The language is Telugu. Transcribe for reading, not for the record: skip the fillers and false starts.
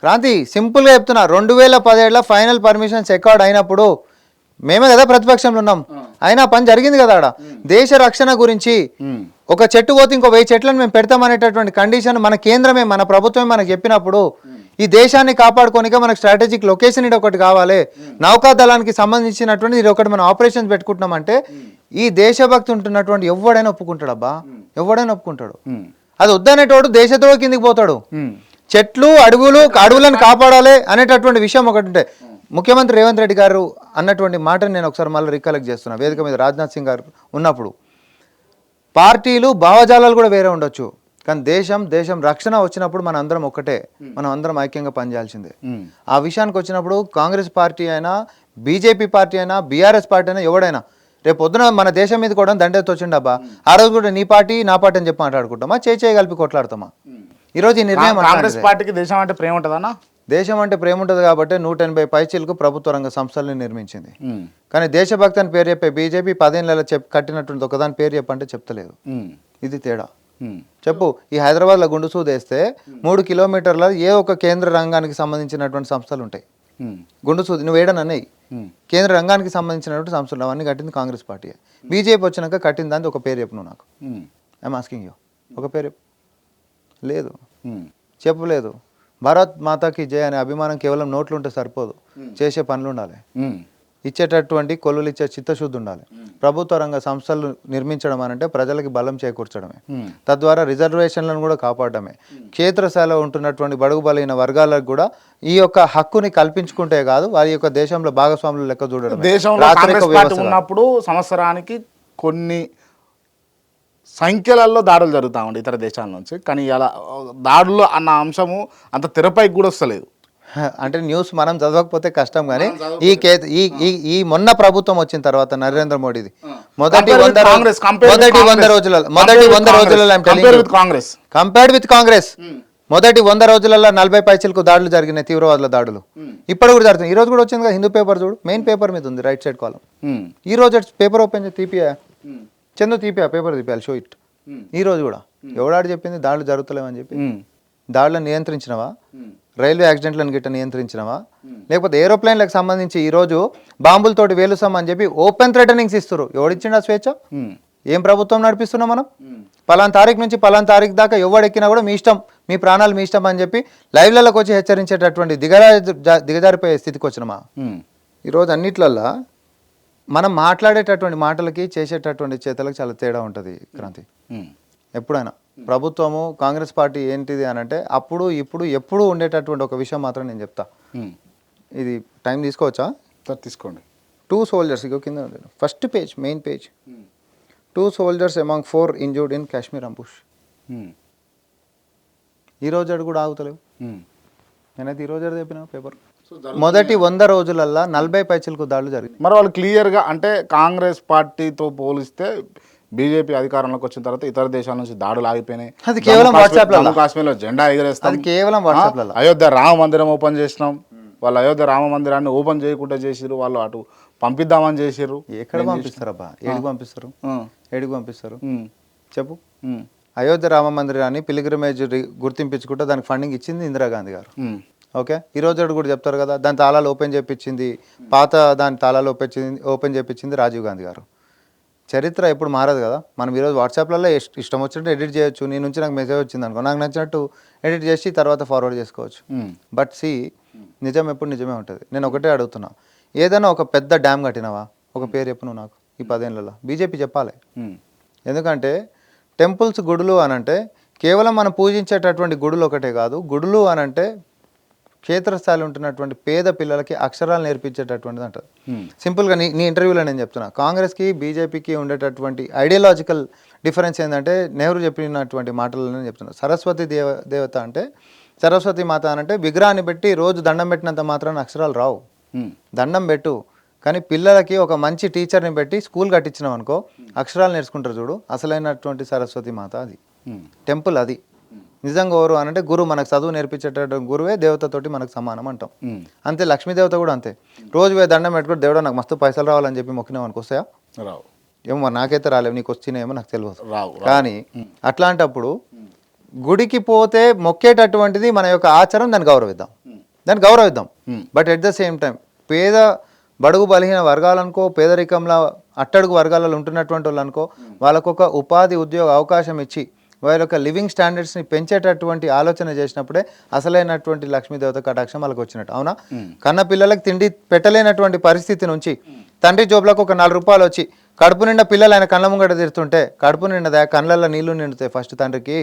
క్రాంతి సింపుల్గా చెప్తున్నా 2017 ఫైనల్ పర్మిషన్స్ రికార్డ్ అయినప్పుడు మేమే కదా ప్రతిపక్షంలో ఉన్నాం, అయినా పని జరిగింది కదా ఆడ. దేశ రక్షణ గురించి ఒక చెట్టు పోతే ఇంకో 1000 చెట్లను మేము పెడతామనేటటువంటి కండిషన్ మన కేంద్రమే మన ప్రభుత్వమే మనకు చెప్పినప్పుడు ఈ దేశాన్ని కాపాడుకోనిక మనకు స్ట్రాటజిక్ లొకేషన్ ఇది ఒకటి కావాలి. నౌకాదళానికి సంబంధించినటువంటి ఇది ఒకటి మనం ఆపరేషన్స్ పెట్టుకుంటున్నామంటే ఈ దేశభక్తి ఉంటున్నటువంటి ఎవడైనా ఒప్పుకుంటాడు అబ్బా, ఎవడైనా ఒప్పుకుంటాడు. అది వద్దనేటోడు దేశద్రోహ కిందికి పోతాడు. చెట్లు అడవులను కాపాడాలి అనేటటువంటి విషయం ఒకటి ఉంటే ముఖ్యమంత్రి రేవంత్ రెడ్డి గారు అన్నటువంటి మాటను నేను ఒకసారి మళ్ళీ రికలెక్ట్ చేస్తున్నా. వేదిక మీద రాజ్నాథ్ సింగ్ గారు ఉన్నప్పుడు పార్టీలు భావజాలాలు కూడా వేరే ఉండొచ్చు, కానీ దేశం రక్షణ వచ్చినప్పుడు మన అందరం ఒక్కటే, మనం అందరం ఐక్యంగా పనిచేయాల్సిందే. ఆ విషయానికి వచ్చినప్పుడు కాంగ్రెస్ పార్టీ అయినా బీజేపీ పార్టీ అయినా బీఆర్ఎస్ పార్టీ అయినా ఎవడైనా రేపు పొద్దున మన దేశం మీద కూడా దండెత్తి వచ్చిండబ్బా, ఆ రోజు కూడా నీ పార్టీ నా పార్టీ అని చెప్పి మాట్లాడుకుంటామా, చేయి కలిపి కొట్లాడతామా? ఈరోజు ఈ నిర్ణయం కాంగ్రెస్ పార్టీకి దేశం అంటే ప్రేమ ఉంటుందన్నా? దేశం అంటే ప్రేమ ఉంటుంది కాబట్టి 180 పైచీలకు ప్రభుత్వ రంగ సంస్థలను నిర్మించింది. కానీ దేశభక్తి అని పేరు చెప్పే బీజేపీ 10 ఏళ్ళ కట్టినటువంటి ఒకదాని పేరు చెప్పంటే చెప్తలేదు. ఇది తేడా. చెప్పు, ఈ హైదరాబాద్లో గుండు సూదేస్తే 3 కిలోమీటర్ల ఏ ఒక కేంద్ర రంగానికి సంబంధించినటువంటి సంస్థలు ఉంటాయి. గుండు సూది నువ్వు వేయడనన్నాయి కేంద్ర రంగానికి సంబంధించినటువంటి సంస్థలు అవన్నీ కట్టింది కాంగ్రెస్ పార్టీ. బీజేపీ వచ్చినాక కట్టిన దాన్ని ఒక పేరు చెప్పు నువ్వు నాకు. ఐఎమ్ ఆస్కింగ్ యూ, ఒక పేరు లేదు, చెప్పలేదు. భారత్ మాతాకి జయ అనే అభిమానం కేవలం నోట్లు ఉంటే సరిపోదు, చేసే పనులు ఉండాలి, ఇచ్చేటటువంటి కొలువులు ఇచ్చే చిత్తశుద్ధి ఉండాలి. ప్రభుత్వ రంగ సంస్థలు నిర్మించడం అనంటే ప్రజలకి బలం చేకూర్చడమే, తద్వారా రిజర్వేషన్లను కూడా కాపాడమే, క్షేత్రస్థాయిలో ఉంటున్నటువంటి బడుగు బలైన వర్గాలకు కూడా ఈ యొక్క హక్కుని కల్పించుకుంటే కాదు వారి యొక్క దేశంలో భాగస్వాములు లెక్క చూడడం. దేశంలో ఉన్నప్పుడు సంవత్సరానికి కొన్ని సంఖ్యలలో దాడులు జరుగుతూ ఉండే ఇతర దేశాల నుంచి, కానీ ఇలా దాడులు అన్న అంశము అంత తెరపైకి కూడా వస్తలేదు. అంటే న్యూస్ మనం చదవకపోతే కష్టం, కానీ ఈ మొన్న ప్రభుత్వం వచ్చిన తర్వాత నరేంద్ర మోడీది మొదటి 100 రోజులలో కంపేర్డ్ విత్ కాంగ్రెస్ మొదటి 100 రోజులలో 40 పైసలకు దాడులు జరిగినాయి, తీవ్రవాదుల దాడులు. ఇప్పుడు కూడా జరుగుతుంది. ఈ రోజు కూడా వచ్చింది కదా హిందూ పేపర్, చూడు మెయిన్ పేపర్ మీద ఉంది రైట్ సైడ్ కాలం. ఈ రోజు పేపర్ ఓపెన్ చేసి తీపియా చందు తీపియా పేపర్ తీపియాలి, షో ఇట్. ఈ రోజు కూడా ఎవడాడు చెప్పింది దాడులు జరుగుతలేవని చెప్పి? దాడులను నియంత్రించినవా? రైల్వే యాక్సిడెంట్లను గిట్ట నియంత్రించినవా? లేకపోతే ఏరోప్లేన్లకు సంబంధించి ఈరోజు బాంబులతోటి వేలుస్తామని చెప్పి ఓపెన్ థ్రెటనింగ్స్ ఇస్తారు. ఎవడిచ్చిండ స్వేచ్ఛ? ఏం ప్రభుత్వం నడిపిస్తున్నాం మనం? పలానా తారీఖు నుంచి పలానా తారీఖు దాకా ఎవడెక్కినా కూడా మీ ఇష్టం, మీ ప్రాణాలు మీ ఇష్టం అని చెప్పి లైవ్లలోకి వచ్చి హెచ్చరించేటటువంటి దిగజారిపోయే స్థితికి వచ్చినమా? ఈరోజు అన్నిట్లల్లా మనం మాట్లాడేటటువంటి మాటలకి చేసేటటువంటి చేతలకు చాలా తేడా ఉంటుంది క్రాంతి. ఎప్పుడైనా ప్రభుత్వము కాంగ్రెస్ పార్టీ ఏంటిది అని అంటే అప్పుడు ఇప్పుడు ఎప్పుడు ఉండేటటువంటి ఒక విషయం మాత్రం నేను చెప్తా. ఇది టైం తీసుకోవచ్చా? తీసుకోండి. 2 soldiers ఇగో కింద first page, main page, 2 soldiers among 4 injured in Kashmir ambush. ఈ రోజు అడు కూడా ఆగుతలేవు. నేనైతే ఈ రోజు అడు చెప్పిన పేపర్ మొదటి 100 రోజులల్లా 40 పైసలకు దాడులు జరిగింది. మరి వాళ్ళు క్లియర్గా అంటే కాంగ్రెస్ పార్టీతో పోలిస్తే బీజేపీ అధికారంలోకి వచ్చిన తర్వాత ఇతర దేశాల నుంచి దాడులు ఆగిపోయినాయి. అది కేవలం వాట్సాప్ లో, కాశ్మీర్లో జెండా ఎగరేస్తాం, కేవలం వాట్సాప్ లో. అయోధ్య రామ మందిరం ఓపెన్ చేసినాం, వాళ్ళు అయోధ్య రామ మందిరాన్ని ఓపెన్ చేయకుండా చేసిరు, వాళ్ళు అటు పంపిద్దామని చేసిర్రు. ఎక్కడ పంపిస్తారబ్బా? ఏడికి పంపిస్తారు? ఏడికి పంపిస్తారు చెప్పు? అయోధ్య రామ మందిరాన్ని పిలిగ్రిమేజ్ గుర్తింపించుకుంటే దానికి ఫండింగ్ ఇచ్చింది ఇందిరాగాంధీ గారు. ఓకే, ఈ రోజు కూడా చెప్తారు కదా దాని తాళాలు ఓపెన్ చేయించింది, పాత దాని తాళాలు ఓపెన్ చేయించింది రాజీవ్ గాంధీ గారు. చరిత్ర ఎప్పుడు మారదు కదా. మనం ఈరోజు వాట్సాప్లలో ఇష్టం వచ్చినట్టు ఎడిట్ చేయొచ్చు. నీ నుంచి నాకు మెసేజ్ వచ్చింది అనుకో, నాకు నచ్చినట్టు ఎడిట్ చేసి తర్వాత ఫార్వర్డ్ చేసుకోవచ్చు. బట్ నిజం ఎప్పుడు నిజమే ఉంటుంది. నేను ఒకటే అడుగుతున్నా, ఏదైనా ఒక పెద్ద డ్యామ్ కట్టినవా? ఒక పేరు చెప్పు నువ్వు నాకు. ఈ 10 ఏళ్లలో బీజేపీ చెప్పాలి. ఎందుకంటే టెంపుల్స్, గుడులు అనంటే కేవలం మనం పూజించేటటువంటి గుడులు ఒకటే కాదు. గుడులు అనంటే క్షేత్రస్థాయిలో ఉంటున్నటువంటి పేద పిల్లలకి అక్షరాలు నేర్పించేటటువంటిది అంటారు. సింపుల్గా నీ ఇంటర్వ్యూలో నేను చెప్తున్నా, కాంగ్రెస్కి బీజేపీకి ఉండేటటువంటి ఐడియాలజికల్ డిఫరెన్స్ ఏంటంటే నెహ్రూ చెప్పినటువంటి మాటలను చెప్తున్నా. సరస్వతి దేవత అంటే, సరస్వతి మాత అంటే విగ్రహాన్ని పెట్టి రోజు దండం పెట్టినంత మాత్రాన అక్షరాలు రావు. దండం పెట్టు, కానీ పిల్లలకి ఒక మంచి టీచర్ని పెట్టి స్కూల్ కట్టించినాం అనుకో అక్షరాలు నేర్చుకుంటారు. చూడు అసలైనటువంటి సరస్వతి మాత అది, టెంపుల్ అది. నిజంగా ఎవరు అనంటే గురువు, మనకు చదువు నేర్పించేటటువంటి గురువే దేవతతోటి మనకు సమానం అంటాం. అంతే లక్ష్మీదేవత కూడా అంతే. రోజు పోయి దండం పెట్టుకుంటే దేవుడు నాకు మస్తు పైసలు రావాలని చెప్పి మొక్కినాం అనుకో వస్తాయా? రావు. ఏమో నాకైతే రాలేవు, నీకు వచ్చినాయేమో నాకు తెలియదు. కానీ అట్లాంటప్పుడు గుడికి పోతే మొక్కేటటువంటిది మన యొక్క ఆచారం, దాన్ని గౌరవిద్దాం. దాన్ని గౌరవిద్దాం. But at the same time పేద బడుగు బలహీన వర్గాలనుకో, పేదరికంలో అట్టడుగు వర్గాలలో ఉంటున్నటువంటి వాళ్ళు అనుకో, వాళ్ళకు ఒక ఉపాధి ఉద్యోగ అవకాశం ఇచ్చి వారి యొక్క లివింగ్ స్టాండర్డ్స్ని పెంచేటటువంటి ఆలోచన చేసినప్పుడే అసలైనటువంటి లక్ష్మీదేవత కటాక్షం వాళ్ళకి వచ్చినట్టు. అవునా? కన్న పిల్లలకు తిండి పెట్టలేనటువంటి పరిస్థితి నుంచి తండ్రి జోబులకు ఒక 4 రూపాయలు వచ్చి కడుపు నిండా పిల్లలు ఆయన కళ్ళ ముంగట తిరుతుంటే కడుపు నిండదా, కళ్ళల్లో నీళ్లు నిండుతాయి ఫస్ట్ తండ్రికి.